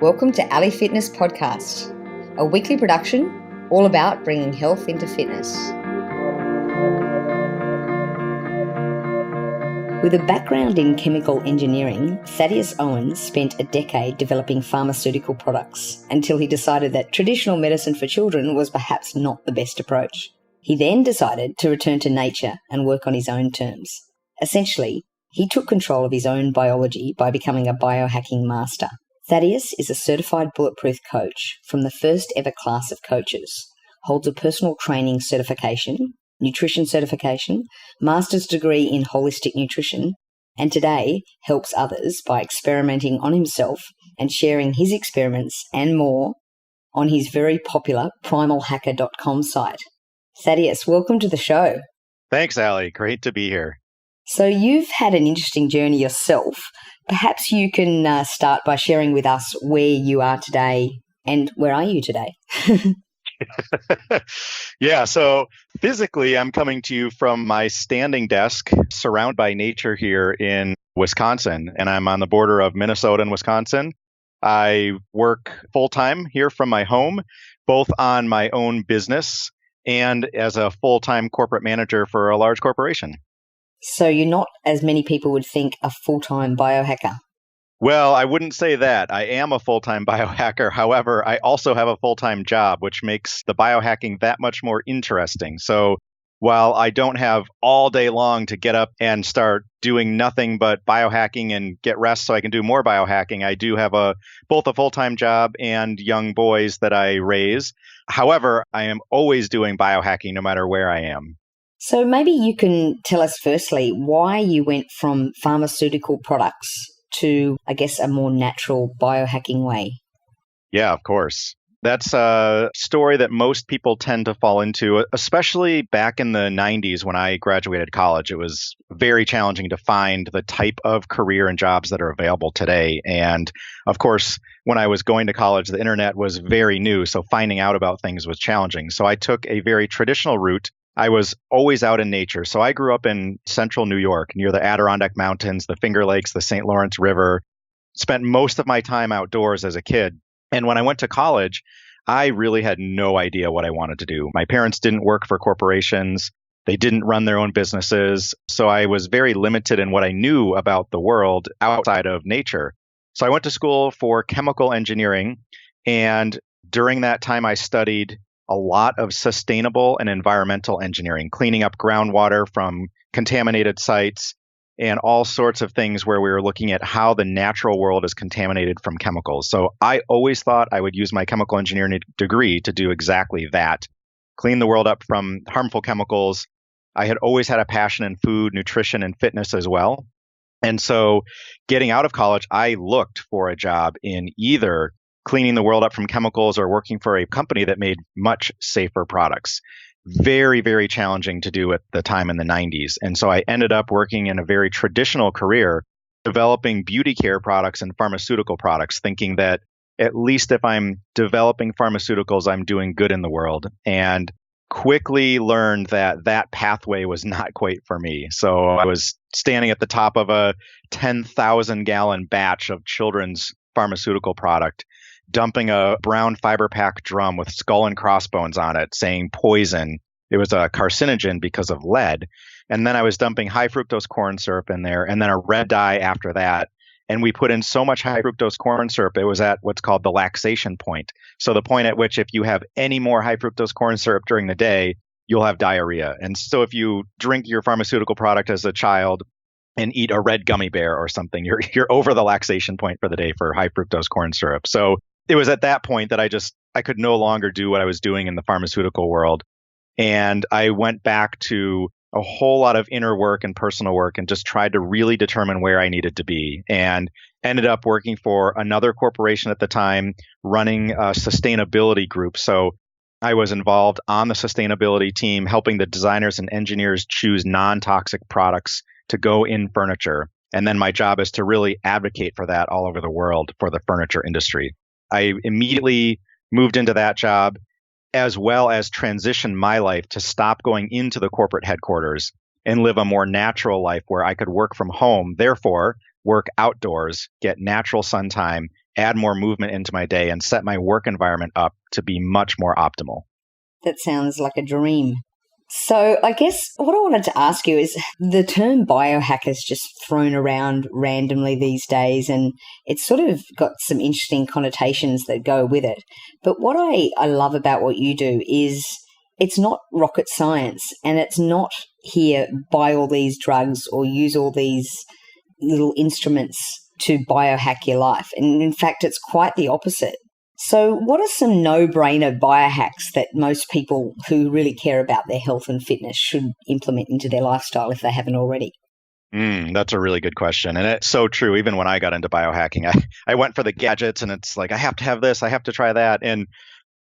Welcome to Ali Fitness Podcast, a weekly production all about bringing health into fitness. With a background in chemical engineering, Thaddeus Owen spent a decade developing pharmaceutical products until he decided that traditional medicine for children was perhaps not the best approach. He then decided to return to nature and work on his own terms. Essentially, he took control of his own biology by becoming a biohacking master. Thaddeus is a certified Bulletproof Coach from the first ever class of coaches, holds a personal training certification, nutrition certification, master's degree in holistic nutrition, and today helps others by experimenting on himself and sharing his experiments and more on his very popular primalhacker.com site. Thaddeus, welcome to the show. Thanks, Ali. Great to be here. So you've had an interesting journey yourself. Perhaps you can start by sharing with us where you are today and where are you today? Yeah, so physically, I'm coming to you from my standing desk, surrounded by nature here in Wisconsin, and I'm on the border of Minnesota and Wisconsin. I work full-time here from my home, both on my own business and as a full-time corporate manager for a large corporation. So you're not, as many people would think, a full-time biohacker? Well, I wouldn't say that. I am a full-time biohacker. However, I also have a full-time job, which makes the biohacking that much more interesting. So while I don't have all day long to get up and start doing nothing but biohacking and get rest so I can do more biohacking, I do have both a full-time job and young boys that I raise. However, I am always doing biohacking no matter where I am. So maybe you can tell us firstly why you went from pharmaceutical products to, I guess, a more natural biohacking way. Yeah, of course. That's a story that most people tend to fall into, especially back in the 90s when I graduated college. It was very challenging to find the type of career and jobs that are available today. And of course, when I was going to college, the internet was very new, so finding out about things was challenging. So I took a very traditional route. I was always out in nature. So I grew up in central New York, near the Adirondack Mountains, the Finger Lakes, the St. Lawrence River. Spent most of my time outdoors as a kid. And when I went to college, I really had no idea what I wanted to do. My parents didn't work for corporations. They didn't run their own businesses. So I was very limited in what I knew about the world outside of nature. So I went to school for chemical engineering. And during that time, I studied a lot of sustainable and environmental engineering, cleaning up groundwater from contaminated sites and all sorts of things where we were looking at how the natural world is contaminated from chemicals. So I always thought I would use my chemical engineering degree to do exactly that, clean the world up from harmful chemicals. I had always had a passion in food, nutrition, and fitness as well. And so getting out of college, I looked for a job in either cleaning the world up from chemicals or working for a company that made much safer products. Very, very challenging to do at the time in the 90s. And so I ended up working in a very traditional career, developing beauty care products and pharmaceutical products, thinking that at least if I'm developing pharmaceuticals, I'm doing good in the world. And quickly learned that that pathway was not quite for me. So I was standing at the top of a 10,000 gallon batch of children's pharmaceutical product, dumping a brown fiber pack drum with skull and crossbones on it saying poison. It was a carcinogen because of lead. And then I was dumping high fructose corn syrup in there and then a red dye after that. And we put in so much high fructose corn syrup, it was at what's called the laxation point. So the point at which if you have any more high fructose corn syrup during the day, you'll have diarrhea. And so if you drink your pharmaceutical product as a child and eat a red gummy bear or something, you're over the laxation point for the day for high fructose corn syrup. So it was at that point that I could no longer do what I was doing in the pharmaceutical world. And I went back to a whole lot of inner work and personal work and just tried to really determine where I needed to be, and ended up working for another corporation at the time, running a sustainability group. So I was involved on the sustainability team, helping the designers and engineers choose non-toxic products to go in furniture. And then my job is to really advocate for that all over the world for the furniture industry. I immediately moved into that job, as well as transition my life to stop going into the corporate headquarters and live a more natural life where I could work from home, therefore work outdoors, get natural sun time, add more movement into my day, and set my work environment up to be much more optimal. That sounds like a dream. So I guess what I wanted to ask you is the term biohacker is just thrown around randomly these days, and it's sort of got some interesting connotations that go with it. But what I love about what you do is it's not rocket science, and it's not here, buy all these drugs or use all these little instruments to biohack your life. And in fact, it's quite the opposite. So what are some no-brainer biohacks that most people who really care about their health and fitness should implement into their lifestyle if they haven't already? That's a really good question. And it's so true. Even when I got into biohacking, I went for the gadgets, and it's like, I have to have this, I have to try that. And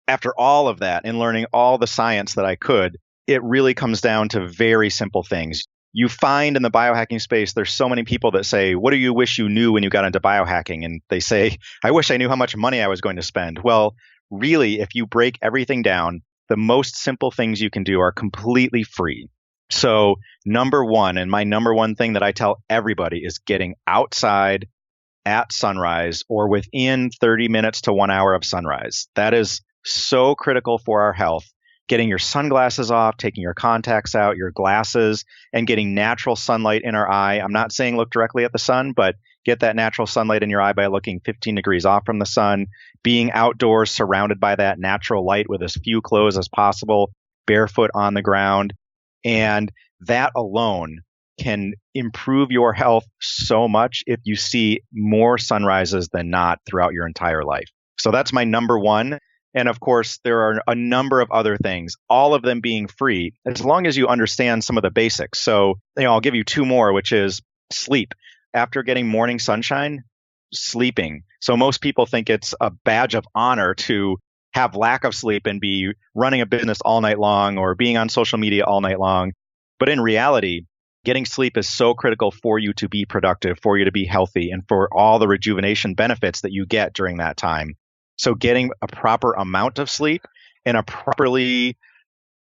after all of that and learning all the science that I could, it really comes down to very simple things. You find in the biohacking space, there's so many people that say, what do you wish you knew when you got into biohacking? And they say, I wish I knew how much money I was going to spend. Well, really, if you break everything down, the most simple things you can do are completely free. So number one, and my number one thing that I tell everybody is getting outside at sunrise or within 30 minutes to 1 hour of sunrise. That is so critical for our health. Getting your sunglasses off, taking your contacts out, your glasses, and getting natural sunlight in our eye. I'm not saying look directly at the sun, but get that natural sunlight in your eye by looking 15 degrees off from the sun, being outdoors surrounded by that natural light with as few clothes as possible, barefoot on the ground. And that alone can improve your health so much if you see more sunrises than not throughout your entire life. So that's my number one. And of course, there are a number of other things, all of them being free, as long as you understand some of the basics. So, I'll give you two more, which is sleep. After getting morning sunshine, sleeping. So most people think it's a badge of honor to have lack of sleep and be running a business all night long or being on social media all night long. But in reality, getting sleep is so critical for you to be productive, for you to be healthy, and for all the rejuvenation benefits that you get during that time. So getting a proper amount of sleep in a properly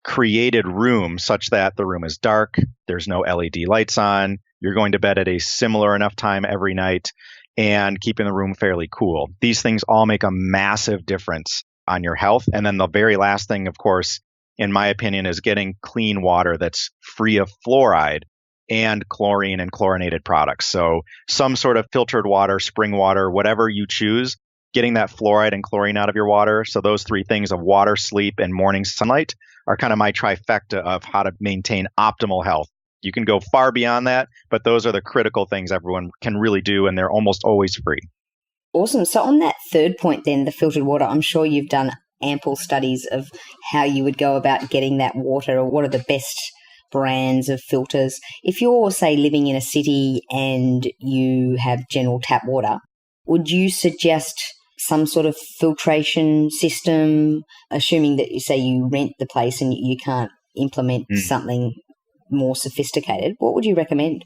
created room such that the room is dark, there's no LED lights on, you're going to bed at a similar enough time every night, and keeping the room fairly cool. These things all make a massive difference on your health. And then the very last thing, of course, in my opinion, is getting clean water that's free of fluoride and chlorine and chlorinated products. So some sort of filtered water, spring water, whatever you choose, getting that fluoride and chlorine out of your water. So those three things of water, sleep, and morning sunlight are kind of my trifecta of how to maintain optimal health. You can go far beyond that, but those are the critical things everyone can really do, and they're almost always free. Awesome. So on that third point then, the filtered water, I'm sure you've done ample studies of how you would go about getting that water, or what are the best brands of filters. If you're, say, living in a city and you have general tap water, would you suggest some sort of filtration system, assuming that you say you rent the place and you can't implement something more sophisticated? What would you recommend?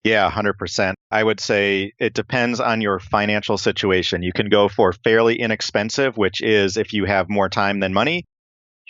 Yeah, 100%. I would say it depends on your financial situation. You can go for fairly inexpensive, which is if you have more time than money,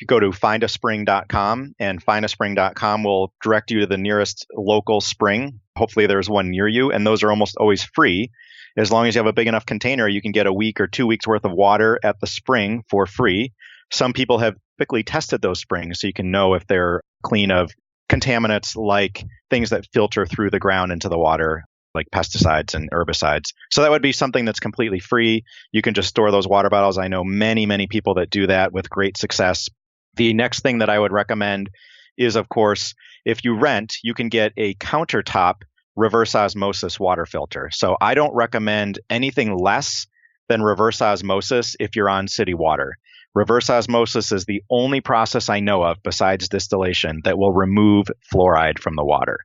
you go to findaspring.com, and findaspring.com will direct you to the nearest local spring. Hopefully there's one near you, and those are almost always free. As long as you have a big enough container, you can get a week or 2 weeks worth of water at the spring for free. Some people have quickly tested those springs so you can know if they're clean of contaminants like things that filter through the ground into the water, like pesticides and herbicides. So that would be something that's completely free. You can just store those water bottles. I know many, many people that do that with great success. The next thing that I would recommend is, of course, if you rent, you can get a countertop reverse osmosis water filter. So I don't recommend anything less than reverse osmosis if you're on city water. Reverse osmosis is the only process I know of besides distillation that will remove fluoride from the water.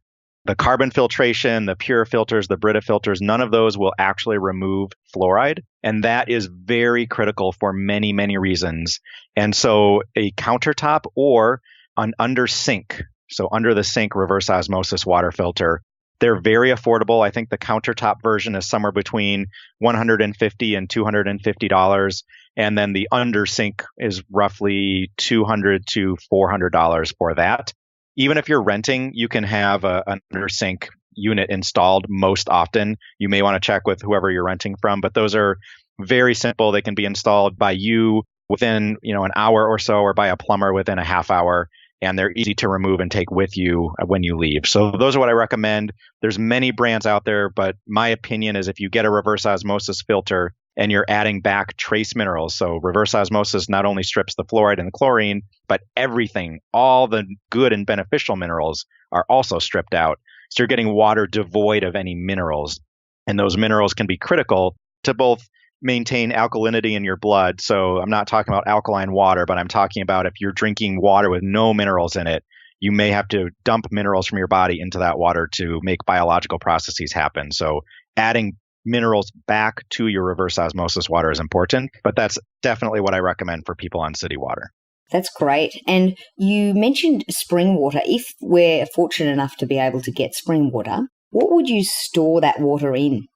The carbon filtration, the pure filters, the Brita filters, none of those will actually remove fluoride. And that is very critical for many, many reasons. And so a countertop or an under sink, so under the sink reverse osmosis water filter, they're very affordable. I think the countertop version is somewhere between $150 and $250. And then the under sink is roughly $200 to $400 for that. Even if you're renting, you can have an under sink unit installed most often. You may want to check with whoever you're renting from, but those are very simple. They can be installed by you within, an hour or so, or by a plumber within a half hour. And they're easy to remove and take with you when you leave. So those are what I recommend. There's many brands out there, but my opinion is if you get a reverse osmosis filter and you're adding back trace minerals, so reverse osmosis not only strips the fluoride and the chlorine, but everything, all the good and beneficial minerals are also stripped out. So you're getting water devoid of any minerals. And those minerals can be critical to both maintain alkalinity in your blood. So I'm not talking about alkaline water, but I'm talking about if you're drinking water with no minerals in it, you may have to dump minerals from your body into that water to make biological processes happen. So adding minerals back to your reverse osmosis water is important, but that's definitely what I recommend for people on city water. That's great. And you mentioned spring water. If we're fortunate enough to be able to get spring water, what would you store that water in?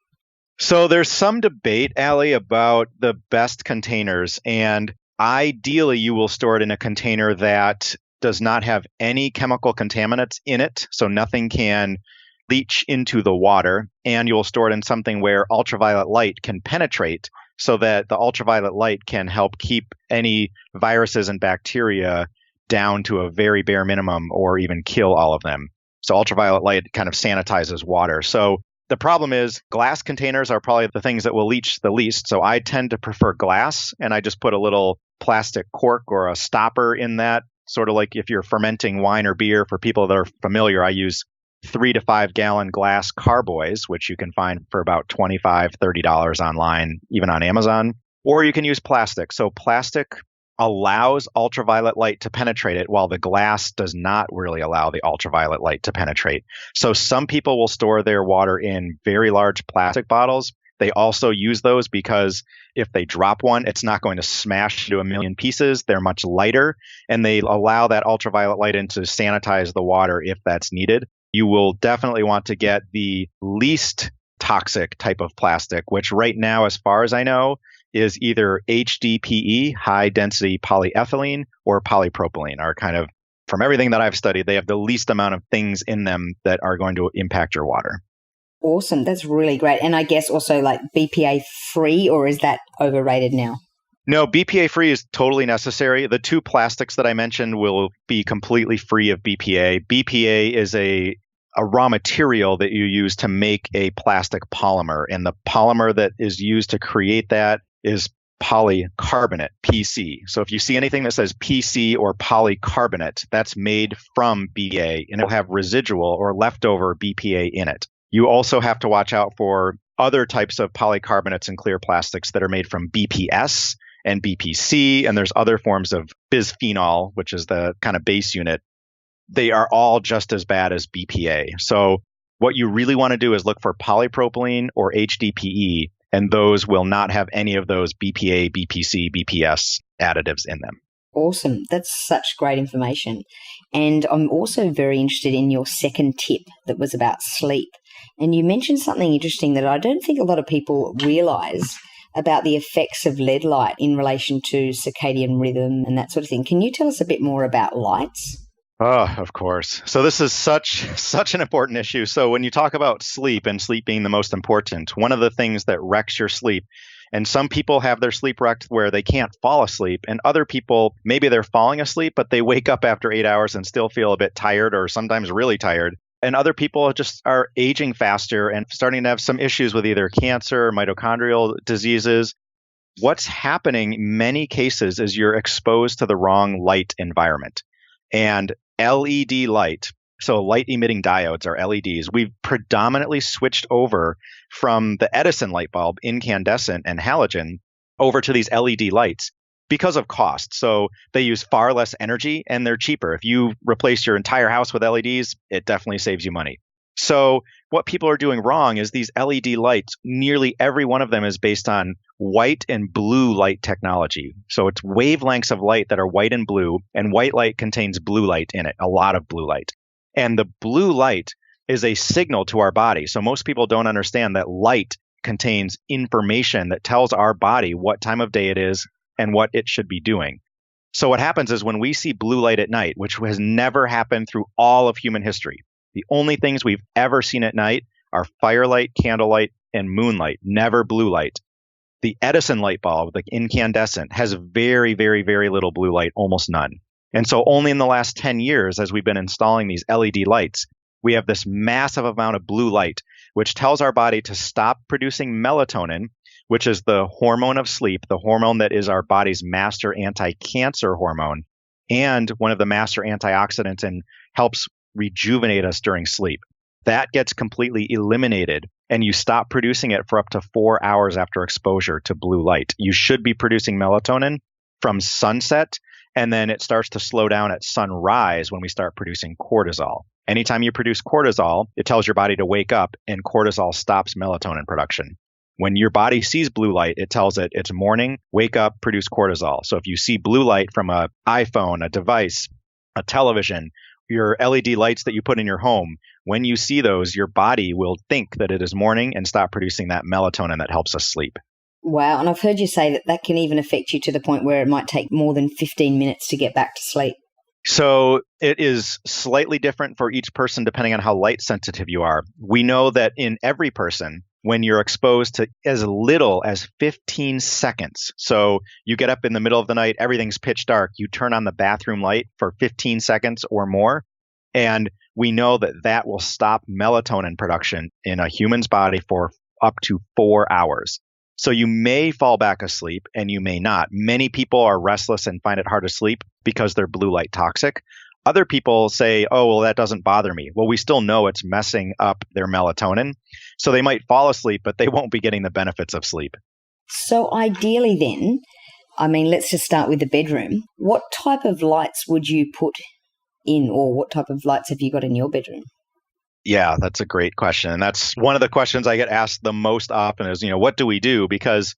So there's some debate, Allie, about the best containers. And ideally, you will store it in a container that does not have any chemical contaminants in it. So nothing can leach into the water. And you'll store it in something where ultraviolet light can penetrate so that the ultraviolet light can help keep any viruses and bacteria down to a very bare minimum or even kill all of them. So ultraviolet light kind of sanitizes water. So the problem is glass containers are probably the things that will leach the least. So I tend to prefer glass, and I just put a little plastic cork or a stopper in that. Sort of like if you're fermenting wine or beer, for people that are familiar, I use 3 to 5 gallon glass carboys, which you can find for about $25, $30 online, even on Amazon. Or you can use plastic. So plastic allows ultraviolet light to penetrate it, while the glass does not really allow the ultraviolet light to penetrate. So some people will store their water in very large plastic bottles. They also use those because if they drop one, it's not going to smash into a million pieces. They're much lighter, and they allow that ultraviolet light in to sanitize the water if that's needed. You will definitely want to get the least toxic type of plastic, which right now, as far as I know, is either HDPE, high density polyethylene, or polypropylene are kind of, from everything that I've studied, they have the least amount of things in them that are going to impact your water. Awesome. That's really great. And I guess also like BPA free, or is that overrated now? No, BPA free is totally necessary. The 2 plastics that I mentioned will be completely free of BPA. BPA is a raw material that you use to make a plastic polymer. And the polymer that is used to create that is polycarbonate, PC. So if you see anything that says PC or polycarbonate, that's made from BPA, and it'll have residual or leftover BPA in it. You also have to watch out for other types of polycarbonates and clear plastics that are made from BPS and BPC, and there's other forms of bisphenol, which is the kind of base unit. They are all just as bad as BPA. So what you really want to do is look for polypropylene or HDPE, and those will not have any of those BPA, BPC, BPS additives in them. Awesome. That's such great information. And I'm also very interested in your second tip that was about sleep. And you mentioned something interesting that I don't think a lot of people realize about the effects of LED light in relation to circadian rhythm and that sort of thing. Can you tell us a bit more about lights? Oh, of course. So this is such an important issue. So when you talk about sleep and sleep being the most important, one of the things that wrecks your sleep, and some people have their sleep wrecked where they can't fall asleep, and other people, maybe they're falling asleep, but they wake up after 8 hours and still feel a bit tired or sometimes really tired. And other people just are aging faster and starting to have some issues with either cancer or mitochondrial diseases. What's happening in many cases is you're exposed to the wrong light environment. And LED light, so light emitting diodes are LEDs. We've predominantly switched over from the Edison light bulb, incandescent and halogen, over to these LED lights because of cost. So they use far less energy and they're cheaper. If you replace your entire house with LEDs, it definitely saves you money. So what people are doing wrong is these LED lights, nearly every one of them is based on white and blue light technology. So it's wavelengths of light that are white and blue, and white light contains blue light in it, a lot of blue light. And the blue light is a signal to our body. So most people don't understand that light contains information that tells our body what time of day it is and what it should be doing. So what happens is when we see blue light at night, which has never happened through all of human history, the only things we've ever seen at night are firelight, candlelight, and moonlight, never blue light. The Edison light bulb, the incandescent, has very, very, very little blue light, almost none. And so only in the last 10 years, as we've been installing these LED lights, we have this massive amount of blue light, which tells our body to stop producing melatonin, which is the hormone of sleep, the hormone that is our body's master anti-cancer hormone, and one of the master antioxidants and helps rejuvenate us during sleep. That gets completely eliminated, and you stop producing it for up to 4 hours after exposure to blue light. You should be producing melatonin from sunset, and then it starts to slow down at sunrise when we start producing cortisol. Anytime you produce cortisol, it tells your body to wake up, and cortisol stops melatonin production. When your body sees blue light, it tells it it's morning, wake up, produce cortisol. So if you see blue light from an iPhone, a device, a television, your LED lights that you put in your home, when you see those, your body will think that it is morning and stop producing that melatonin that helps us sleep. Wow. And I've heard you say that that can even affect you to the point where it might take more than 15 minutes to get back to sleep. So it is slightly different for each person depending on how light sensitive you are. We know that in every person, when you're exposed to as little as 15 seconds, so you get up in the middle of the night, everything's pitch dark, you turn on the bathroom light for 15 seconds or more, and we know that that will stop melatonin production in a human's body for up to 4 hours. So you may fall back asleep and you may not. Many people are restless and find it hard to sleep because they're blue light toxic. Other people say, oh, well, that doesn't bother me. Well, we still know it's messing up their melatonin. So they might fall asleep, but they won't be getting the benefits of sleep. So ideally then, let's just start with the bedroom. What type of lights would you put in, or what type of lights have you got in your bedroom? Yeah, that's a great question. And that's one of the questions I get asked the most often is, what do we do? Because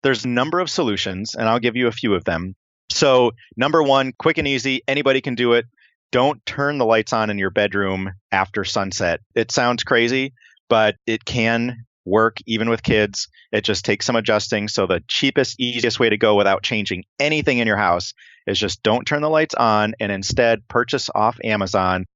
there's a number of solutions, and I'll give you a few of them. So number one, quick and easy, anybody can do it. Don't turn the lights on in your bedroom after sunset. It sounds crazy, but it can work even with kids. It just takes some adjusting. So the cheapest, easiest way to go without changing anything in your house is just don't turn the lights on and instead purchase off Amazon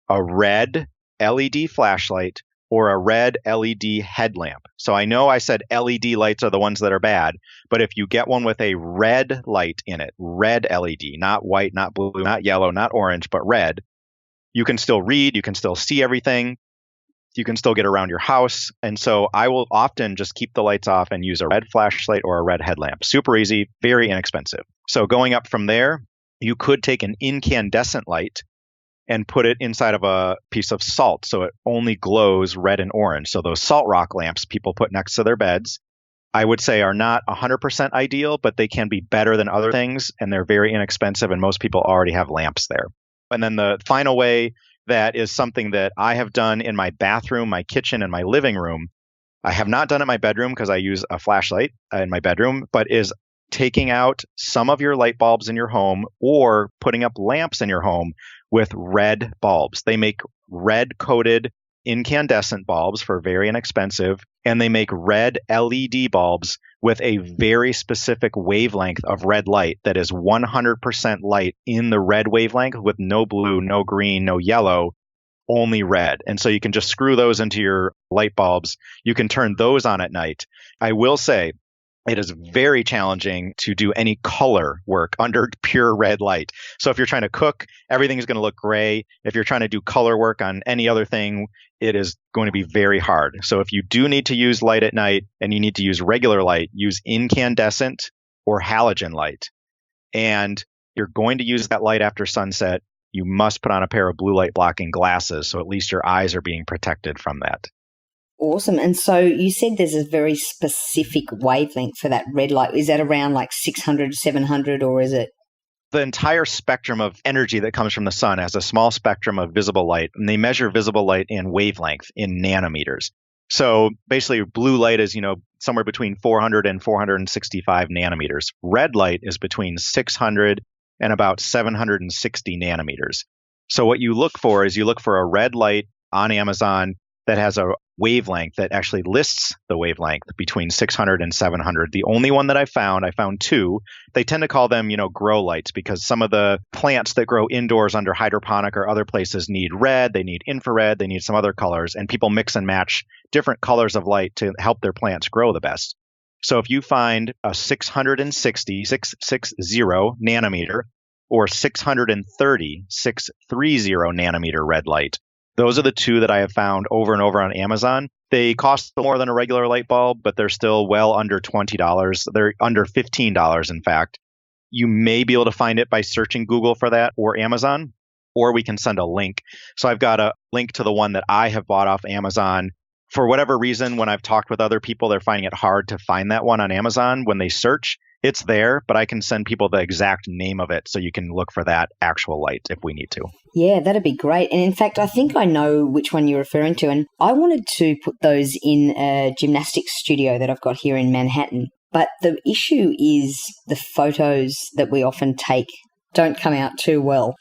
a red LED flashlight or a red LED headlamp. So I know I said LED lights are the ones that are bad, but if you get one with a red light in it, red LED, not white, not blue, not yellow, not orange, but red, you can still read, you can still see everything, you can still get around your house. And so I will often just keep the lights off and use a red flashlight or a red headlamp. Super easy, very inexpensive. So going up from there, you could take an incandescent light and put it inside of a piece of salt so it only glows red and orange. So those salt rock lamps people put next to their beds, I would say are not 100% ideal, but they can be better than other things, and they're very inexpensive, and most people already have lamps there. And then the final way that is something that I have done in my bathroom, my kitchen, and my living room. I have not done it in my bedroom because I use a flashlight in my bedroom, but is taking out some of your light bulbs in your home or putting up lamps in your home with red bulbs. They make red coated incandescent bulbs for very inexpensive, and they make red LED bulbs with a very specific wavelength of red light that is 100% light in the red wavelength with no blue, no green, no yellow, only red. And so you can just screw those into your light bulbs. You can turn those on at night. I will say, it is very challenging to do any color work under pure red light. So if you're trying to cook, everything is going to look gray. If you're trying to do color work on any other thing, it is going to be very hard. So if you do need to use light at night and you need to use regular light, use incandescent or halogen light. And you're going to use that light after sunset, you must put on a pair of blue light blocking glasses. So at least your eyes are being protected from that. Awesome. And so you said there's a very specific wavelength for that red light. Is that around like 600, 700, or is it? The entire spectrum of energy that comes from the sun has a small spectrum of visible light, and they measure visible light in wavelength in nanometers. So basically blue light is, somewhere between 400 and 465 nanometers. Red light is between 600 and about 760 nanometers. So what you look for is a red light on Amazon that has a wavelength that actually lists the wavelength between 600 and 700. The only one that I found two. They tend to call them, grow lights, because some of the plants that grow indoors under hydroponic or other places need red, they need infrared, they need some other colors, and people mix and match different colors of light to help their plants grow the best. So if you find a 660 nanometer or 630 nanometer red light, those are the two that I have found over and over on Amazon. They cost more than a regular light bulb, but they're still well under $20. They're under $15, in fact. You may be able to find it by searching Google for that or Amazon, or we can send a link. So I've got a link to the one that I have bought off Amazon. For whatever reason, when I've talked with other people, they're finding it hard to find that one on Amazon. When they search, it's there, but I can send people the exact name of it so you can look for that actual light if we need to. Yeah, that'd be great. And in fact, I think I know which one you're referring to. And I wanted to put those in a gymnastics studio that I've got here in Manhattan. But the issue is the photos that we often take don't come out too well.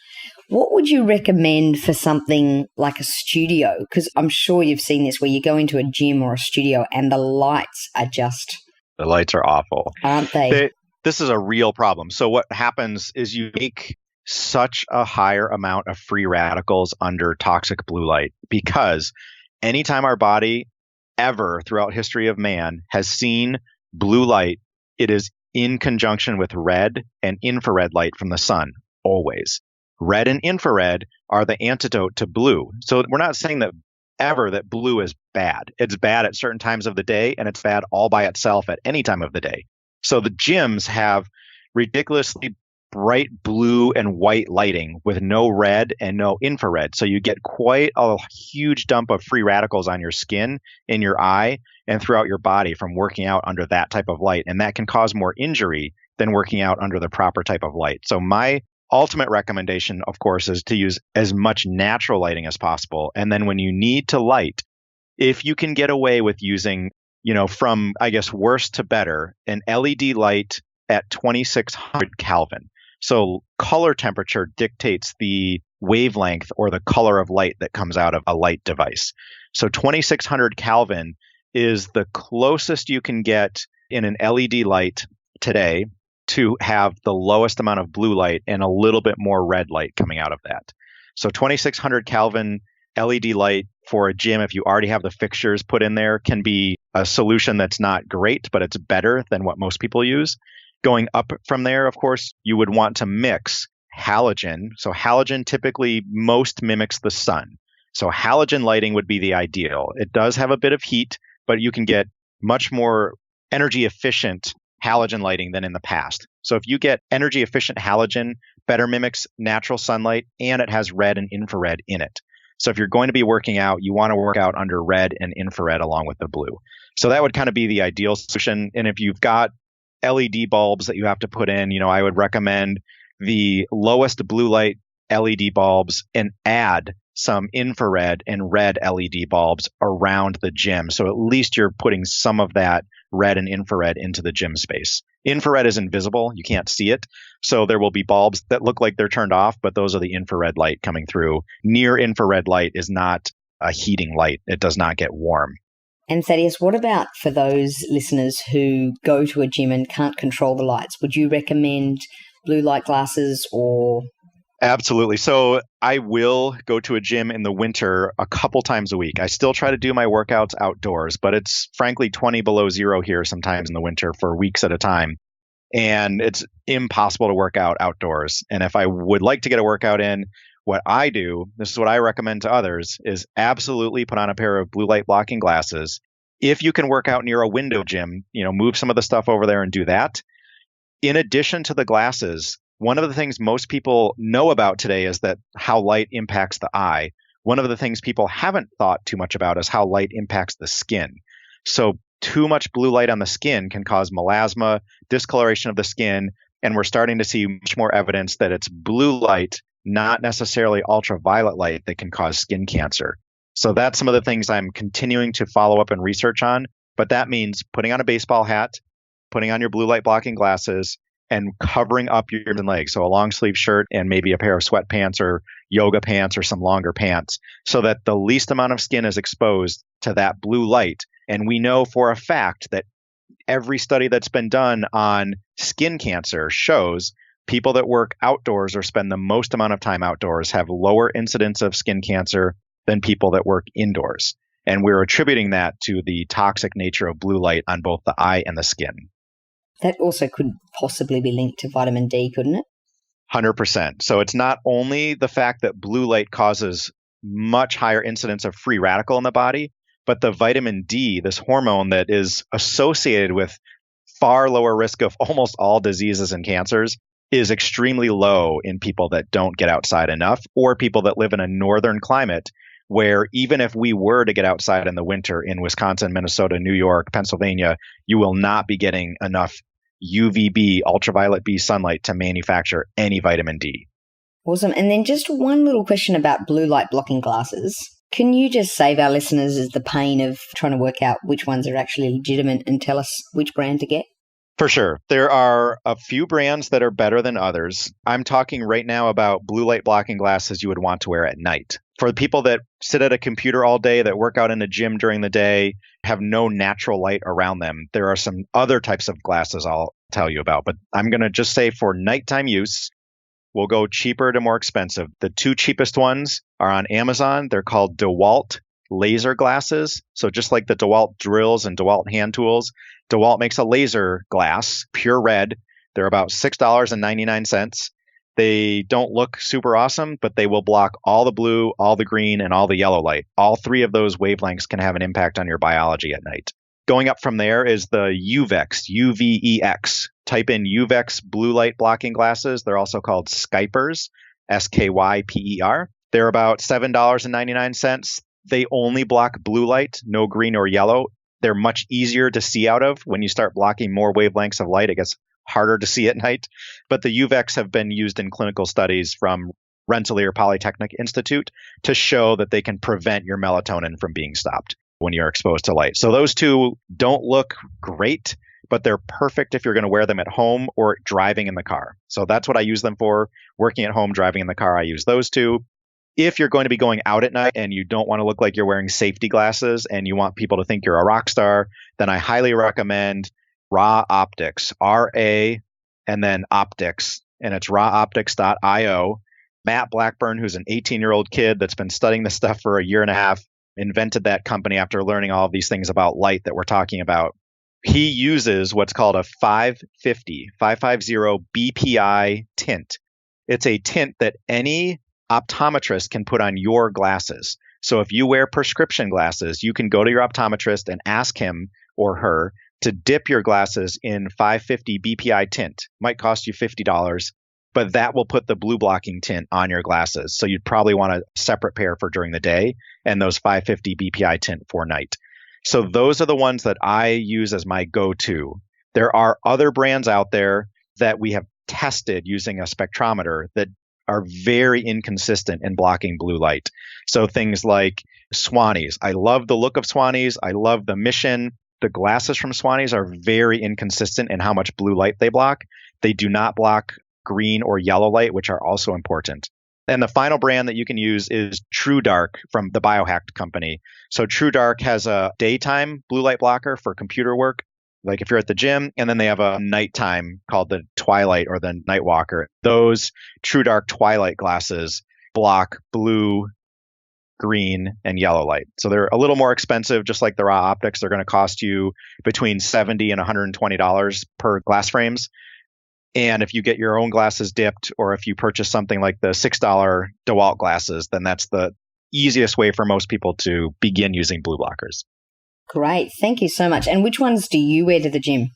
What would you recommend for something like a studio? Because I'm sure you've seen this where you go into a gym or a studio and the lights are just... The lights are awful. Aren't they? This is a real problem. So what happens is you make such a higher amount of free radicals under toxic blue light because anytime our body ever throughout history of man has seen blue light, it is in conjunction with red and infrared light from the sun, always. Red and infrared are the antidote to blue. So we're not saying that blue is bad. It's bad at certain times of the day, and it's bad all by itself at any time of the day. So the gyms have ridiculously bright blue and white lighting with no red and no infrared. So you get quite a huge dump of free radicals on your skin, in your eye, and throughout your body from working out under that type of light. And that can cause more injury than working out under the proper type of light. So my ultimate recommendation, of course, is to use as much natural lighting as possible. And then when you need to light, if you can get away with using, from, I guess, worse to better, an LED light at 2600 Kelvin. So color temperature dictates the wavelength or the color of light that comes out of a light device. So 2600 Kelvin is the closest you can get in an LED light today to have the lowest amount of blue light and a little bit more red light coming out of that. So 2600 Kelvin LED light for a gym, if you already have the fixtures put in there, can be a solution that's not great, but it's better than what most people use. Going up from there, of course, you would want to mix halogen. So halogen typically most mimics the sun. So halogen lighting would be the ideal. It does have a bit of heat, but you can get much more energy efficient halogen lighting than in the past. So if you get energy efficient halogen, better mimics natural sunlight, and it has red and infrared in it. So if you're going to be working out, you want to work out under red and infrared along with the blue. So that would kind of be the ideal solution. And if you've got LED bulbs that you have to put in, I would recommend the lowest blue light LED bulbs and add some infrared and red LED bulbs around the gym. So at least you're putting some of that red and infrared into the gym space. Infrared is invisible. You can't see it. So there will be bulbs that look like they're turned off, but those are the infrared light coming through. Near infrared light is not a heating light. It does not get warm. And Thaddeus, what about for those listeners who go to a gym and can't control the lights? Would you recommend blue light glasses or... Absolutely. So I will go to a gym in the winter a couple times a week. I still try to do my workouts outdoors, but it's frankly 20 below zero here sometimes in the winter for weeks at a time. And it's impossible to work out outdoors. And if I would like to get a workout in, what I do, this is what I recommend to others, is absolutely put on a pair of blue light blocking glasses. If you can work out near a window gym, move some of the stuff over there and do that. In addition to the glasses, one of the things most people know about today is that how light impacts the eye. One of the things people haven't thought too much about is how light impacts the skin. So too much blue light on the skin can cause melasma, discoloration of the skin, and we're starting to see much more evidence that it's blue light, not necessarily ultraviolet light, that can cause skin cancer. So that's some of the things I'm continuing to follow up and research on. But that means putting on a baseball hat, putting on your blue light blocking glasses, and covering up your arms and legs. So a long sleeve shirt and maybe a pair of sweatpants or yoga pants or some longer pants so that the least amount of skin is exposed to that blue light. And we know for a fact that every study that's been done on skin cancer shows people that work outdoors or spend the most amount of time outdoors have lower incidence of skin cancer than people that work indoors. And we're attributing that to the toxic nature of blue light on both the eye and the skin. That also could possibly be linked to vitamin D, couldn't it? 100%. So it's not only the fact that blue light causes much higher incidence of free radical in the body, but the vitamin D, this hormone that is associated with far lower risk of almost all diseases and cancers, is extremely low in people that don't get outside enough, or people that live in a northern climate where even if we were to get outside in the winter in Wisconsin, Minnesota, New York, Pennsylvania, you will not be getting enough UVB, ultraviolet B sunlight to manufacture any vitamin D. Awesome. And then just one little question about blue light blocking glasses. Can you just save our listeners the pain of trying to work out which ones are actually legitimate and tell us which brand to get? For sure. There are a few brands that are better than others. I'm talking right now about blue light blocking glasses you would want to wear at night. For the people that sit at a computer all day, that work out in the gym during the day, have no natural light around them, there are some other types of glasses I'll tell you about. But I'm going to just say for nighttime use, we'll go cheaper to more expensive. The two cheapest ones are on Amazon. They're called DEWAULT laser glasses. So just like the DEWALT drills and DEWALT hand tools, DEWALT makes a laser glass, pure red. They're about $6.99. They don't look super awesome, but they will block all the blue, all the green, and all the yellow light. All three of those wavelengths can have an impact on your biology at night. Going up from there is the Uvex, UVEX. Type in Uvex blue light blocking glasses. They're also called Skypers, Skyper. They're about $7.99. They only block blue light, no green or yellow. They're much easier to see out of. When you start blocking more wavelengths of light, it gets harder to see at night. But the Uvex have been used in clinical studies from Rensselaer Polytechnic Institute to show that they can prevent your melatonin from being stopped when you're exposed to light. So those two don't look great, but they're perfect if you're going to wear them at home or driving in the car. So that's what I use them for. Working at home, driving in the car, I use those two. If you're going to be going out at night and you don't want to look like you're wearing safety glasses and you want people to think you're a rock star, then I highly recommend Ra Optics, RA, and then Optics, and it's raoptics.io. Matt Blackburn, who's an 18-year-old kid that's been studying this stuff for a year and a half, invented that company after learning all of these things about light that we're talking about. He uses what's called a 550 BPI tint. It's a tint that any optometrist can put on your glasses. So if you wear prescription glasses, you can go to your optometrist and ask him or her to dip your glasses in 550 BPI tint. Might cost you $50, but that will put the blue blocking tint on your glasses. So you'd probably want a separate pair for during the day and those 550 BPI tint for night. So those are the ones that I use as my go-to. There are other brands out there that we have tested using a spectrometer that are very inconsistent in blocking blue light. So things like Swannies. I love the look of Swannies. I love the mission. The glasses from Swannies are very inconsistent in how much blue light they block. They do not block green or yellow light, which are also important. And the final brand that you can use is TrueDark from the Biohacking company. So TrueDark has a daytime blue light blocker for computer work, like if you're at the gym, and then they have a nighttime called the Twilight or the Night Walker. Those TrueDark Twilight glasses block blue, green, and yellow light. So they're a little more expensive, just like the Ra Optics. They're going to cost you between $70 and $120 per glass frames. And if you get your own glasses dipped, or if you purchase something like the $6 DEWALT glasses, then that's the easiest way for most people to begin using blue blockers. Great. Thank you so much. And which ones do you wear to the gym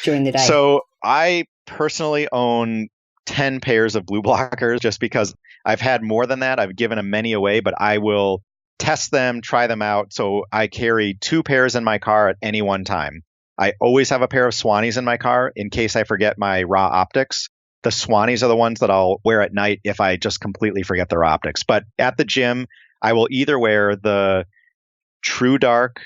during the day? So I personally own 10 pairs of blue blockers just because I've had more than that. I've given them many away, but I will test them, try them out. So I carry 2 pairs in my car at any one time. I always have a pair of Swannies in my car in case I forget my Ra Optics. The Swannies are the ones that I'll wear at night if I just completely forget the Ra Optics. But at the gym, I will either wear the TrueDark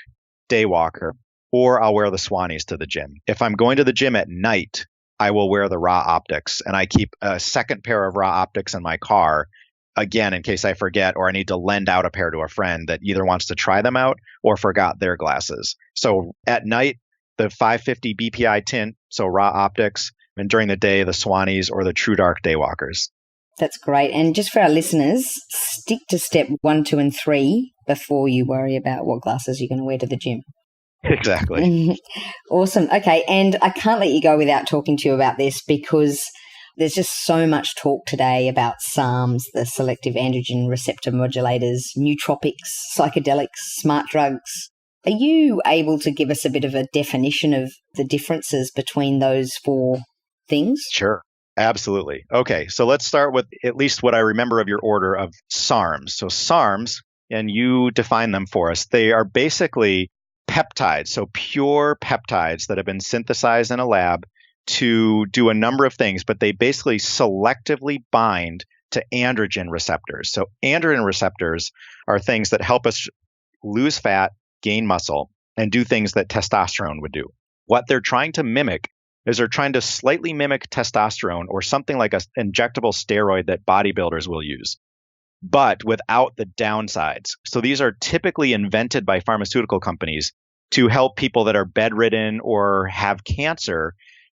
Daywalker or I'll wear the Swannies to the gym. If I'm going to the gym at night, I will wear the Ra Optics, and I keep a second pair of Ra Optics in my car, again, in case I forget or I need to lend out a pair to a friend that either wants to try them out or forgot their glasses. So at night, the 550 BPI tint, so Ra Optics, and during the day, the Swannies or the TrueDark Daywalkers. That's great. And just for our listeners, stick to step 1, 2, and 3 before you worry about what glasses you're going to wear to the gym. Exactly. Awesome. Okay. And I can't let you go without talking to you about this because there's just so much talk today about SARMs, the selective androgen receptor modulators, nootropics, psychedelics, smart drugs. Are you able to give us a bit of a definition of the differences between those four things? Sure. Absolutely. Okay. So let's start with at least what I remember of your order of SARMs. So SARMs, and you define them for us, they are basically peptides, so pure peptides that have been synthesized in a lab to do a number of things, but they basically selectively bind to androgen receptors. So androgen receptors are things that help us lose fat, gain muscle, and do things that testosterone would do. What they're trying to mimic is they're trying to slightly mimic testosterone or something like an injectable steroid that bodybuilders will use, but without the downsides. So these are typically invented by pharmaceutical companies to help people that are bedridden or have cancer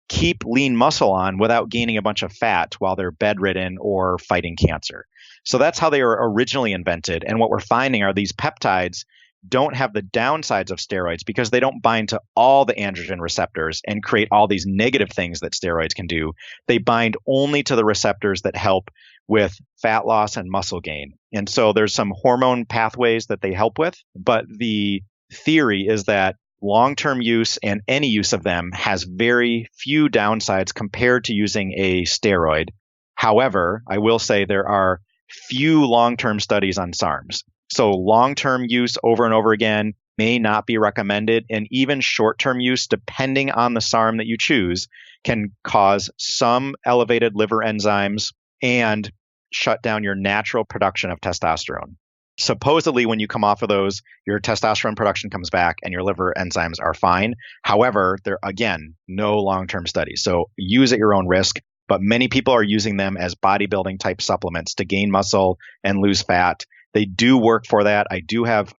keep lean muscle on without gaining a bunch of fat while they're bedridden or fighting cancer. So that's how they were originally invented. And what we're finding are these peptides don't have the downsides of steroids because they don't bind to all the androgen receptors and create all these negative things that steroids can do. They bind only to the receptors that help with fat loss and muscle gain. And so there's some hormone pathways that they help with, but the theory is that long-term use and any use of them has very few downsides compared to using a steroid. However, I will say there are few long-term studies on SARMs. So long-term use over and over again may not be recommended, and even short-term use, depending on the SARM that you choose, can cause some elevated liver enzymes and shut down your natural production of testosterone. Supposedly, when you come off of those, your testosterone production comes back and your liver enzymes are fine. However, there, again, no long-term studies. So use at your own risk, but many people are using them as bodybuilding type supplements to gain muscle and lose fat. They do work for that. I do have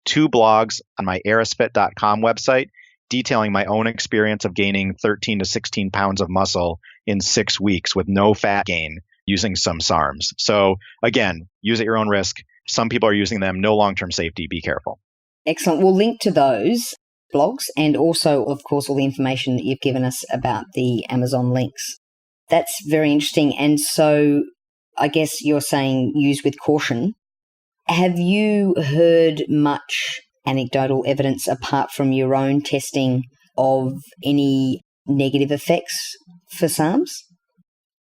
2 blogs on my erisfit.com website detailing my own experience of gaining 13 to 16 pounds of muscle in 6 weeks with no fat gain using some SARMs. So again, use at your own risk. Some people are using them, no long-term safety. Be careful. Excellent. We'll link to those blogs and also, of course, all the information that you've given us about the Amazon links. That's very interesting. And so I guess you're saying use with caution. Have you heard much anecdotal evidence apart from your own testing of any negative effects for SARMs?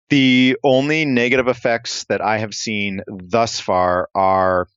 The only negative effects that I have seen thus far are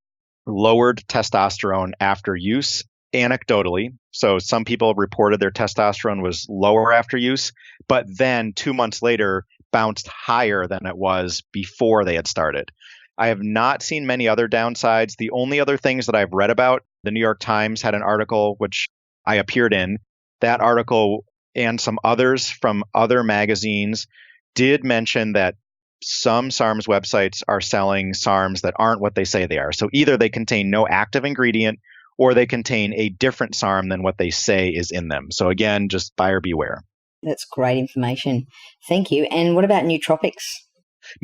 lowered testosterone after use, anecdotally. So some people reported their testosterone was lower after use, but then 2 months later bounced higher than it was before they had started. I have not seen many other downsides. The only other things that I've read about, the New York Times had an article which I appeared in. That article and some others from other magazines did mention that some SARMs websites are selling SARMs that aren't what they say they are. So either they contain no active ingredient or they contain a different SARM than what they say is in them. So again, just buyer beware. That's great information. Thank you. And what about nootropics?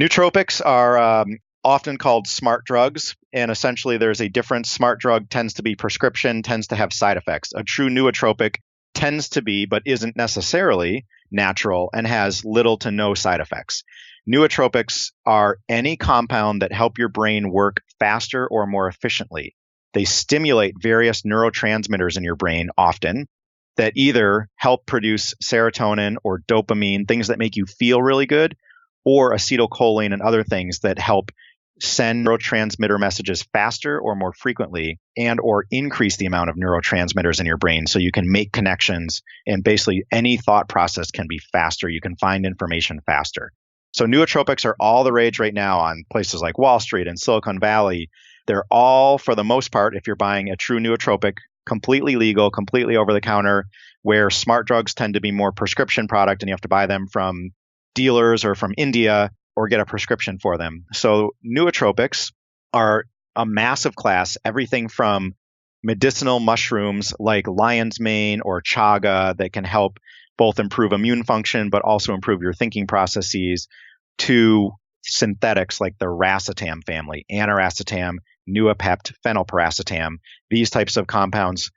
Nootropics are often called smart drugs, and essentially there's a difference. Smart drug tends to be prescription, tends to have side effects. A true nootropic tends to be, but isn't necessarily natural and has little to no side effects. Nootropics are any compound that help your brain work faster or more efficiently. They stimulate various neurotransmitters in your brain often that either help produce serotonin or dopamine, things that make you feel really good, or acetylcholine and other things that help send neurotransmitter messages faster or more frequently and or increase the amount of neurotransmitters in your brain so you can make connections and basically any thought process can be faster. You can find information faster. So nootropics are all the rage right now on places like Wall Street and Silicon Valley. They're all, for the most part, if you're buying a true nootropic, completely legal, completely over the counter, where smart drugs tend to be more prescription product and you have to buy them from dealers or from India or get a prescription for them. So nootropics are a massive class, everything from medicinal mushrooms like lion's mane or chaga that can help both improve immune function, but also improve your thinking processes, to synthetics like the racetam family, aniracetam, Nuapept, phenylpiracetam. These types of compounds,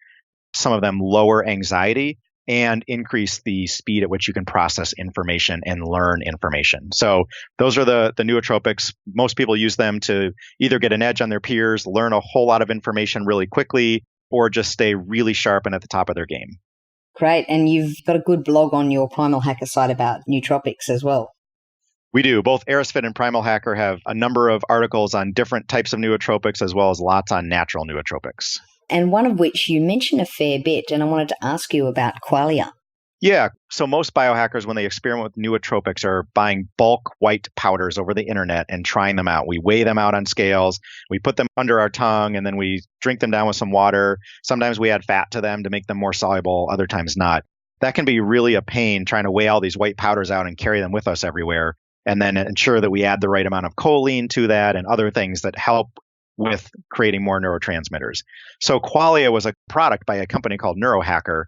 some of them lower anxiety and increase the speed at which you can process information and learn information. So those are the nootropics. Most people use them to either get an edge on their peers, learn a whole lot of information really quickly, or just stay really sharp and at the top of their game. Great. And you've got a good blog on your Primal Hacker site about nootropics as well. We do. Both Eris and Primal Hacker have a number of articles on different types of nootropics as well as lots on natural nootropics. And one of which you mentioned a fair bit, and I wanted to ask you about qualia. Yeah. So most biohackers, when they experiment with nootropics, are buying bulk white powders over the internet and trying them out. We weigh them out on scales. We put them under our tongue, and then we drink them down with some water. Sometimes we add fat to them to make them more soluble. Other times not. That can be really a pain trying to weigh all these white powders out and carry them with us everywhere, and then ensure that we add the right amount of choline to that and other things that help with creating more neurotransmitters. So qualia was a product by a company called Neurohacker.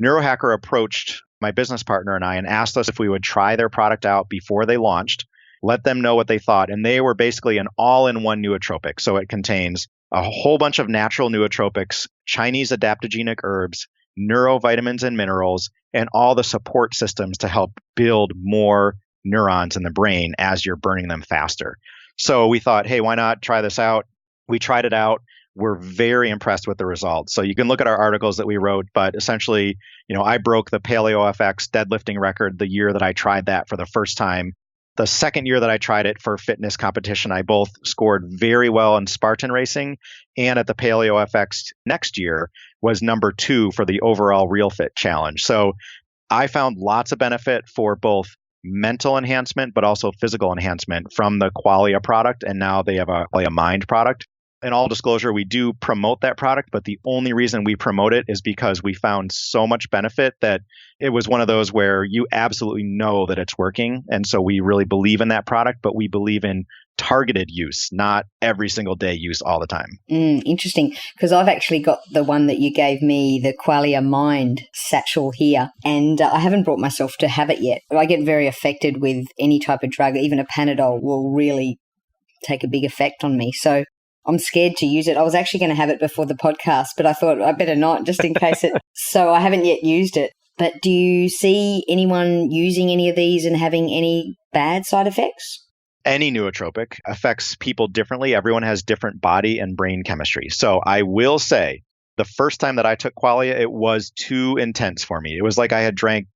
Neurohacker approached my business partner and I and asked us if we would try their product out before they launched, let them know what they thought. And they were basically an all-in-one nootropic. So it contains a whole bunch of natural nootropics, Chinese adaptogenic herbs, neurovitamins and minerals, and all the support systems to help build more neurons in the brain as you're burning them faster. So we thought, hey, why not try this out? We tried it out. We're very impressed with the results. So you can look at our articles that we wrote, but essentially, I broke the Paleo FX deadlifting record the year that I tried that for the first time. The second year that I tried it for fitness competition, I both scored very well in Spartan racing, and at the Paleo FX next year was number 2 for the overall Real Fit challenge. So I found lots of benefit for both mental enhancement, but also physical enhancement from the qualia product. And now they have a Qualia Mind product. In all disclosure, we do promote that product, but the only reason we promote it is because we found so much benefit that it was one of those where you absolutely know that it's working. And so we really believe in that product, but we believe in targeted use, not every single day use all the time. Interesting, because I've actually got the one that you gave me, the Qualia Mind satchel here, and I haven't brought myself to have it yet. I get very affected with any type of drug. Even a Panadol will really take a big effect on me. So I'm scared to use it. I was actually going to have it before the podcast, but I thought I better not, just in case it. So I haven't yet used it. But do you see anyone using any of these and having any bad side effects? Any nootropic affects people differently. Everyone has different body and brain chemistry. So I will say the first time that I took qualia, it was too intense for me. It was like I had drank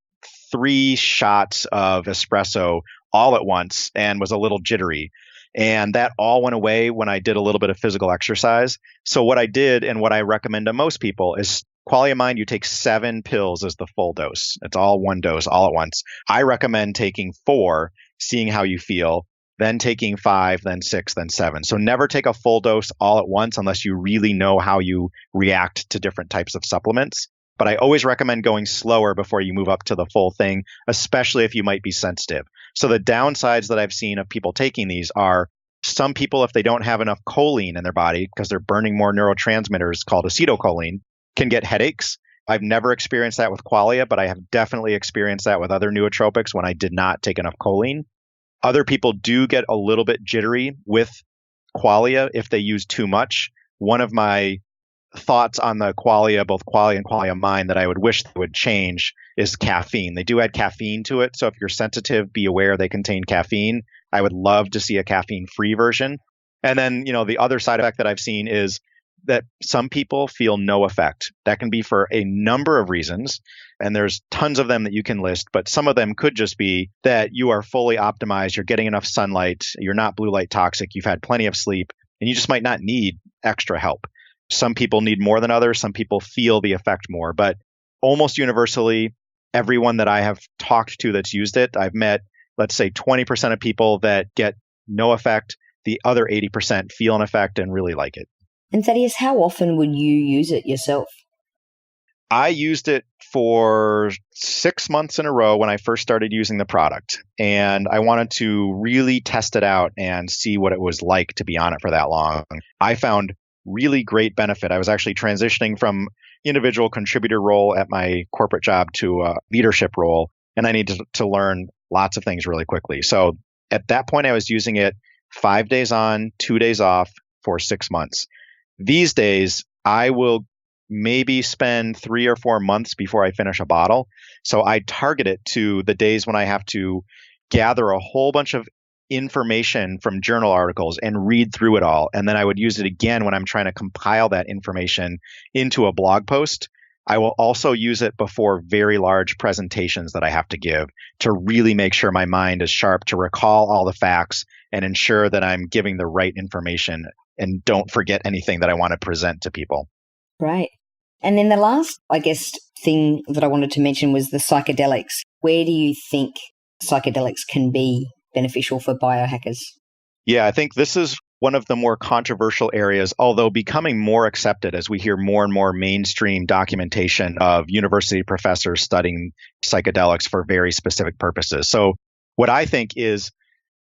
3 shots of espresso all at once and was a little jittery. And that all went away when I did a little bit of physical exercise. So what I did and what I recommend to most people is Qualia Mind, you take 7 pills as the full dose. It's all one dose all at once. I recommend taking 4, seeing how you feel, then taking 5, then 6, then 7. So never take a full dose all at once unless you really know how you react to different types of supplements. But I always recommend going slower before you move up to the full thing, especially if you might be sensitive. So the downsides that I've seen of people taking these are some people, if they don't have enough choline in their body because they're burning more neurotransmitters called acetylcholine, can get headaches. I've never experienced that with qualia, but I have definitely experienced that with other nootropics when I did not take enough choline. Other people do get a little bit jittery with qualia if they use too much. One of my thoughts on the qualia, both qualia and Qualia Mind, that I would wish they would change is caffeine. They do add caffeine to it. So if you're sensitive, be aware they contain caffeine. I would love to see a caffeine-free version. And then, the other side effect that I've seen is that some people feel no effect. That can be for a number of reasons. And there's tons of them that you can list, but some of them could just be that you are fully optimized. You're getting enough sunlight. You're not blue light toxic. You've had plenty of sleep, and you just might not need extra help. Some people need more than others. Some people feel the effect more, but almost universally, everyone that I have talked to that's used it, I've met, let's say 20% of people that get no effect. The other 80% feel an effect and really like it. And Thaddeus, how often would you use it yourself? I used it for 6 months in a row when I first started using the product. And I wanted to really test it out and see what it was like to be on it for that long. I found really great benefit. I was actually transitioning from individual contributor role at my corporate job to a leadership role. And I needed to learn lots of things really quickly. So at that point, I was using it 5 days on, 2 days off, for 6 months. These days, I will maybe spend 3 or 4 months before I finish a bottle. So I target it to the days when I have to gather a whole bunch of information from journal articles and read through it all. And then I would use it again when I'm trying to compile that information into a blog post. I will also use it before very large presentations that I have to give to really make sure my mind is sharp to recall all the facts and ensure that I'm giving the right information and don't forget anything that I want to present to people. Right. And then the last, I guess, thing that I wanted to mention was the psychedelics. Where do you think psychedelics can be beneficial for biohackers? Yeah, I think this is one of the more controversial areas, although becoming more accepted as we hear more and more mainstream documentation of university professors studying psychedelics for very specific purposes. So what I think is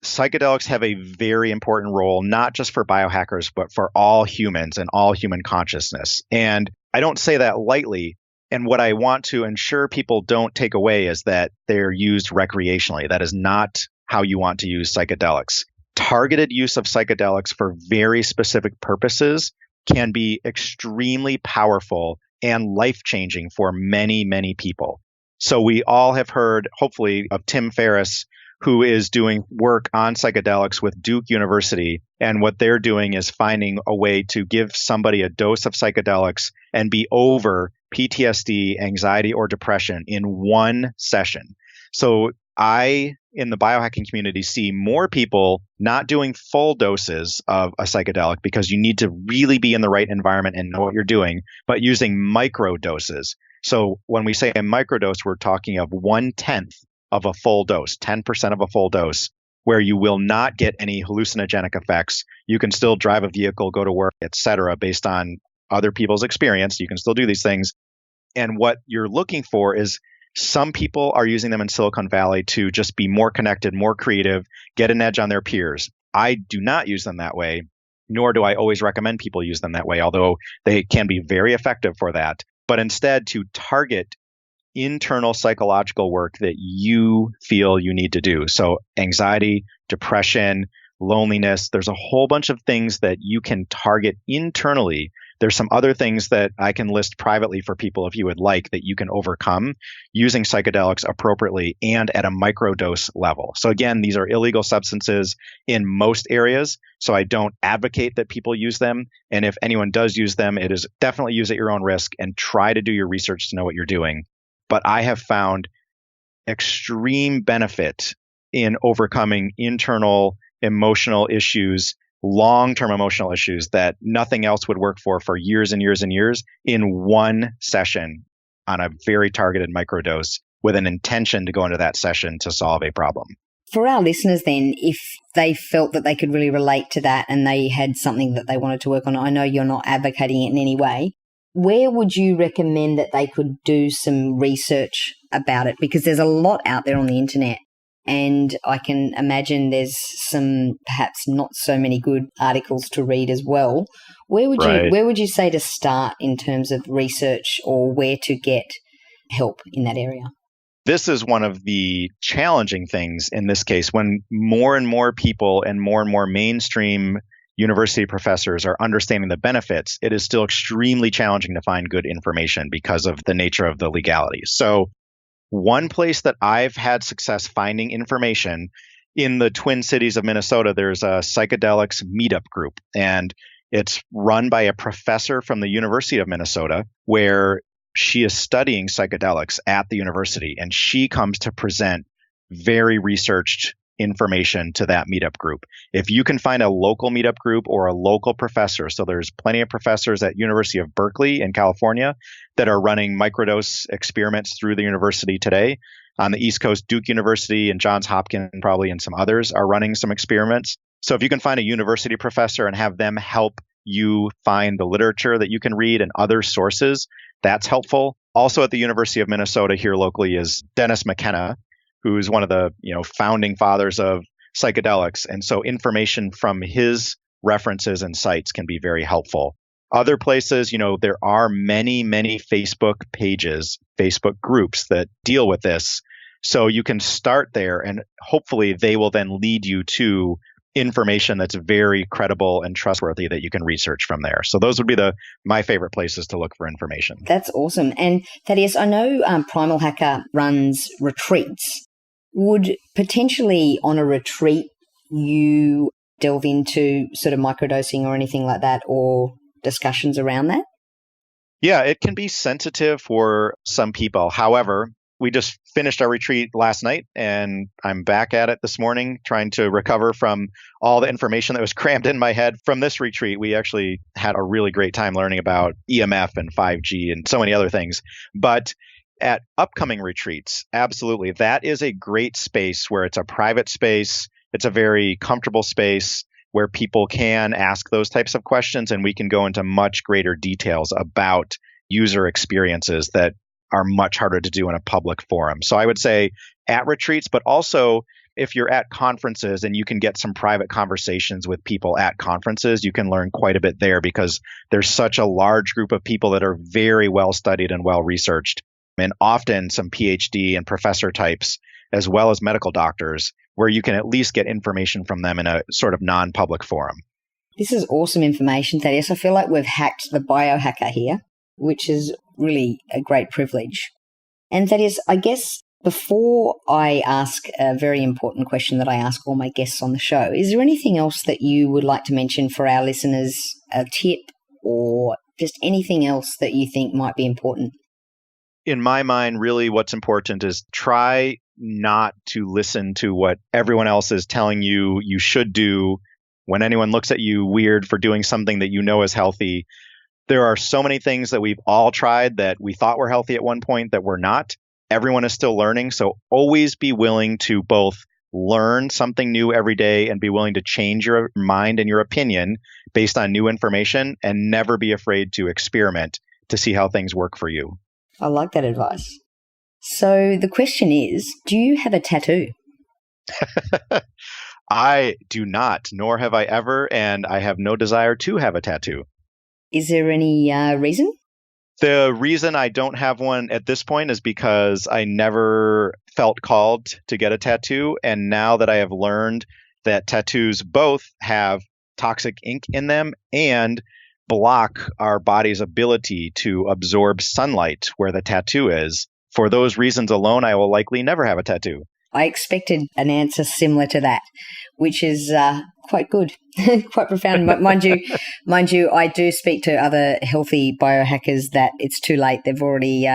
psychedelics have a very important role, not just for biohackers, but for all humans and all human consciousness. And I don't say that lightly. And what I want to ensure people don't take away is that they're used recreationally. That is not how you want to use psychedelics. Targeted use of psychedelics for very specific purposes can be extremely powerful and life-changing for many, many people. So we all have heard, hopefully, of Tim Ferriss, who is doing work on psychedelics with Duke University. And what they're doing is finding a way to give somebody a dose of psychedelics and be over PTSD, anxiety, or depression in one session. So I, in the biohacking community, see more people not doing full doses of a psychedelic because you need to really be in the right environment and know what you're doing, but using micro doses. So when we say a microdose, we're talking of 1/10 of a full dose, 10% of a full dose, where you will not get any hallucinogenic effects. You can still drive a vehicle, go to work, etc., based on other people's experience. You can still do these things. And what you're looking for is some people are using them in Silicon Valley to just be more connected, more creative, get an edge on their peers. I do not use them that way, nor do I always recommend people use them that way, although they can be very effective for that. But instead, to target internal psychological work that you feel you need to do. So anxiety, depression, loneliness, there's a whole bunch of things that you can target internally. There's some other things that I can list privately for people if you would like that you can overcome using psychedelics appropriately and at a microdose level. So again, these are illegal substances in most areas. So I don't advocate that people use them. And if anyone does use them, it is definitely use at your own risk and try to do your research to know what you're doing. But I have found extreme benefit in overcoming internal emotional issues, long-term emotional issues that nothing else would work for years and years and years in one session on a very targeted microdose with an intention to go into that session to solve a problem. For our listeners then, if they felt that they could really relate to that and they had something that they wanted to work on, I know you're not advocating it in any way, where would you recommend that they could do some research about it? Because there's a lot out there on the internet, and I can imagine there's some perhaps not so many good articles to read as well. Where would you say to start in terms of research or where to get help in that area? This is one of the challenging things in this case when more and more people and more mainstream university professors are understanding the benefits. It is still extremely challenging to find good information because of the nature of the legalities. So one place that I've had success finding information in the Twin Cities of Minnesota, there's a psychedelics meetup group, and it's run by a professor from the University of Minnesota where she is studying psychedelics at the university, and she comes to present very researched information to that meetup group. If you can find a local meetup group or a local professor, so there's plenty of professors at University of Berkeley in California that are running microdose experiments through the university today. On the East Coast, Duke University and Johns Hopkins probably and some others are running some experiments. So if you can find a university professor and have them help you find the literature that you can read and other sources, that's helpful. Also at the University of Minnesota here locally is Dennis McKenna, who's one of the founding fathers of psychedelics. And so information from his references and sites can be very helpful. Other places, there are many Facebook pages, Facebook groups that deal with this. So you can start there and hopefully they will then lead you to information that's very credible and trustworthy that you can research from there. So those would be my favorite places to look for information. That's awesome. And Thaddeus, I know Primal Hacker runs retreats. Would potentially on a retreat you delve into sort of microdosing or anything like that, or discussions around that? Yeah, it can be sensitive for some people. However, we just finished our retreat last night and I'm back at it this morning trying to recover from all the information that was crammed in my head from this retreat. We actually had a really great time learning about EMF and 5G and so many other things. But at upcoming retreats, absolutely, that is a great space where it's a private space. It's a very comfortable space where people can ask those types of questions and we can go into much greater details about user experiences that are much harder to do in a public forum. So I would say at retreats, but also if you're at conferences and you can get some private conversations with people at conferences, you can learn quite a bit there because there's such a large group of people that are very well studied and well researched, and often some PhD and professor types, as well as medical doctors, where you can at least get information from them in a sort of non-public forum. This is awesome information, Thaddeus. I feel like we've hacked the biohacker here, which is really a great privilege. And Thaddeus, I guess before I ask a very important question that I ask all my guests on the show, is there anything else that you would like to mention for our listeners, a tip or just anything else that you think might be important? In my mind, really what's important is try not to listen to what everyone else is telling you you should do. When anyone looks at you weird for doing something that you know is healthy, there are so many things that we've all tried that we thought were healthy at one point that we're not. Everyone is still learning. So always be willing to both learn something new every day and be willing to change your mind and your opinion based on new information, and never be afraid to experiment to see how things work for you. I like that advice. So the question is, do you have a tattoo? I do not, nor have I ever, and I have no desire to have a tattoo. Is there any reason? The reason I don't have one at this point is because I never felt called to get a tattoo. And now that I have learned that tattoos both have toxic ink in them and block our body's ability to absorb sunlight where the tattoo is, for those reasons alone, I will likely never have a tattoo. I expected an answer similar to that, which is quite good, quite profound. Mind you, I do speak to other healthy biohackers that it's too late. They've already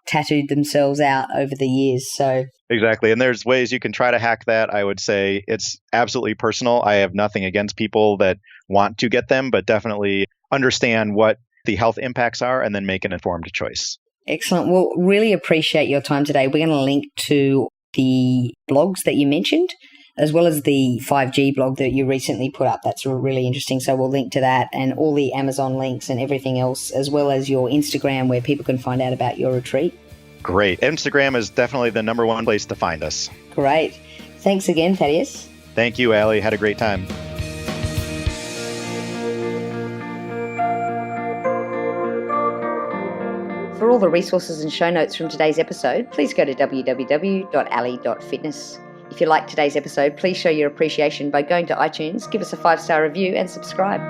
tattooed themselves out over the years. So exactly. And there's ways you can try to hack that. I would say it's absolutely personal. I have nothing against people that want to get them, but definitely understand what the health impacts are and then make an informed choice. Excellent. Well, really appreciate your time today. We're going to link to the blogs that you mentioned, as well as the 5G blog that you recently put up. That's really interesting. So we'll link to that and all the Amazon links and everything else, as well as your Instagram where people can find out about your retreat. Great. Instagram is definitely the number one place to find us. Great. Thanks again, Thaddeus. Thank you, Allie. Had a great time. For all the resources and show notes from today's episode, please go to www.ally.fitness. If you liked today's episode, please show your appreciation by going to iTunes, give us a 5-star review and subscribe.